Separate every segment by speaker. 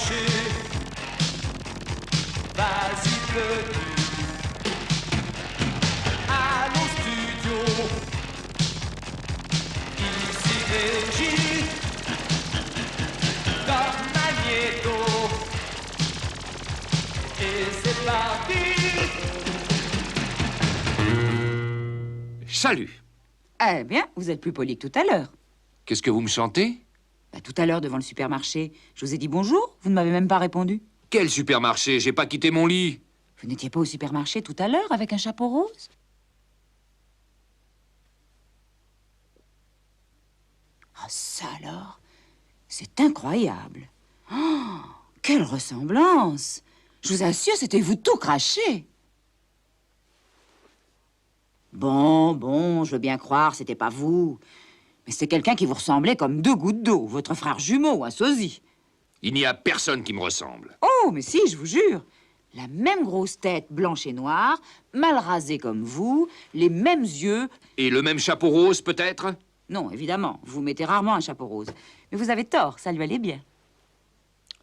Speaker 1: branché. Vas-y, petit. Allô, studio. Ici Régie. Comme Magnéto. Et c'est parti.
Speaker 2: Salut.
Speaker 3: Eh bien, vous êtes plus poli que tout à l'heure.
Speaker 2: Qu'est-ce que vous me chantez?
Speaker 3: Bah, tout à l'heure, devant le supermarché, je vous ai dit bonjour, vous ne m'avez même pas répondu.
Speaker 2: Quel supermarché? J'ai pas quitté mon lit.
Speaker 3: Vous n'étiez pas au supermarché tout à l'heure avec un chapeau rose? Ah, ça alors, c'est incroyable. Oh, quelle ressemblance! Je vous assure, c'était vous tout craché. Bon, je veux bien croire, c'était pas vous. Mais c'est quelqu'un qui vous ressemblait comme deux gouttes d'eau, votre frère jumeau, un sosie.
Speaker 2: Il n'y a personne qui me ressemble.
Speaker 3: Oh, mais si, je vous jure. La même grosse tête blanche et noire, mal rasée comme vous, les mêmes yeux.
Speaker 2: Et le même chapeau rose, peut-être?
Speaker 3: Non, évidemment, vous mettez rarement un chapeau rose. Mais vous avez tort, ça lui allait bien.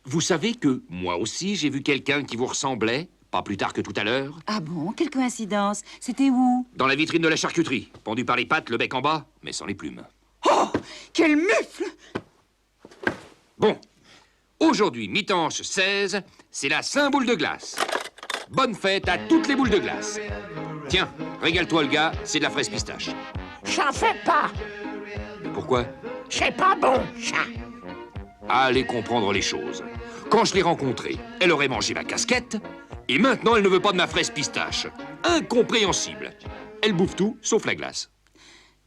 Speaker 2: Vous savez que moi aussi, j'ai vu quelqu'un qui vous ressemblait, pas plus tard que tout à l'heure.
Speaker 3: Ah bon, quelle coïncidence. C'était où?
Speaker 2: Dans la vitrine de la charcuterie, pendu par les pattes, le bec en bas, mais sans les plumes.
Speaker 3: Oh, quel mufle!
Speaker 2: Bon, aujourd'hui, mi-tanche 16, c'est la Saint-Boule de glace. Bonne fête à toutes les boules de glace. Tiens, régale-toi, le gars, c'est de la fraise pistache.
Speaker 4: J'en fais pas.
Speaker 2: Pourquoi?
Speaker 4: C'est pas bon, ça.
Speaker 2: Allez comprendre les choses. Quand je l'ai rencontrée, elle aurait mangé ma casquette, et maintenant elle ne veut pas de ma fraise pistache. Incompréhensible. Elle bouffe tout, sauf la glace.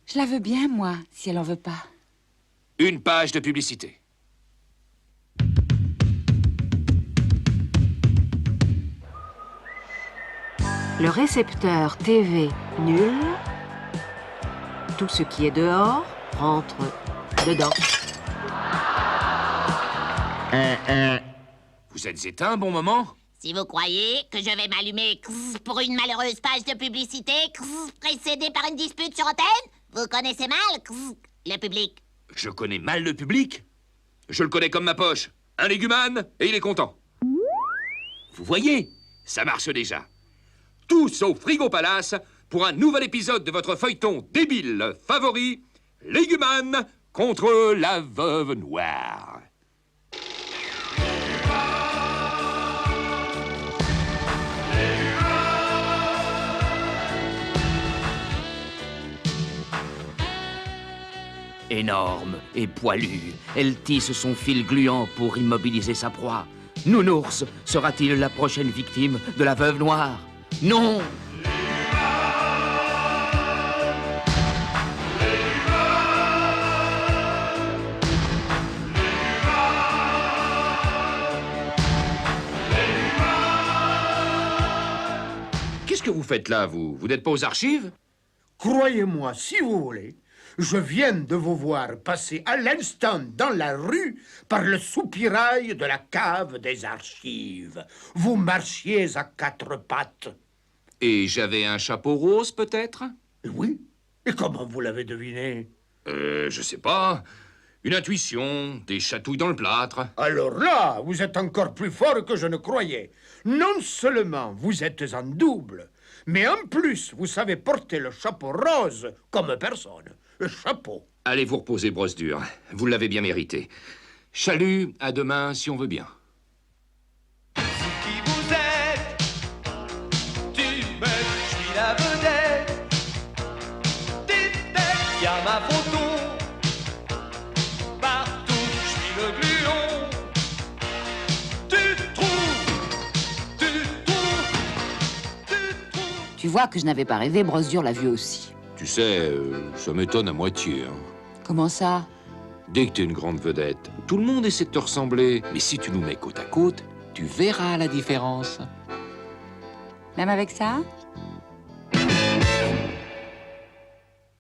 Speaker 3: Je la veux bien, moi, si elle en veut pas.
Speaker 2: Une page de publicité.
Speaker 5: Le récepteur TV nul. Tout ce qui est dehors rentre dedans.
Speaker 2: Vous êtes éteint un bon moment?
Speaker 6: Si vous croyez que je vais m'allumer pour une malheureuse page de publicité précédée par une dispute sur antenne, vous connaissez mal le public.
Speaker 2: Je connais mal le public. Je le connais comme ma poche. Un légumane, et il est content. Vous voyez, ça marche déjà. Tous au Frigo Palace pour un nouvel épisode de votre feuilleton débile favori, Légumane contre la veuve noire.
Speaker 7: Énorme et poilue, elle tisse son fil gluant pour immobiliser sa proie. Nounours sera-t-il la prochaine victime de la veuve noire? Non!
Speaker 2: Qu'est-ce que vous faites là, vous? Vous n'êtes pas aux archives?
Speaker 4: Croyez-moi, si vous voulez, je viens de vous voir passer à l'instant dans la rue par le soupirail de la cave des archives. Vous marchiez à quatre pattes.
Speaker 2: Et j'avais un chapeau rose, peut-être?
Speaker 4: Oui. Et comment vous l'avez deviné?
Speaker 2: Je sais pas. Une intuition, des chatouilles dans le plâtre.
Speaker 4: Alors là, vous êtes encore plus fort que je ne croyais. Non seulement vous êtes en double, mais en plus, vous savez porter le chapeau rose comme personne. Le chapeau.
Speaker 2: Allez vous reposer, brosse dure. Vous l'avez bien mérité. Chalut, à demain, si on veut bien.
Speaker 1: Qui vous êtes? Tu me, je suis la vedette. Dites-moi, y a ma photo. Partout, je suis le gluon. Tu trouves.
Speaker 3: Tu vois que je n'avais pas rêvé, brosse dure l'a vu aussi.
Speaker 2: Tu sais, ça m'étonne à moitié. Hein.
Speaker 3: Comment ça?
Speaker 2: Dès que t'es une grande vedette, tout le monde essaie de te ressembler. Mais si tu nous mets côte à côte, tu verras la différence.
Speaker 3: Même avec ça?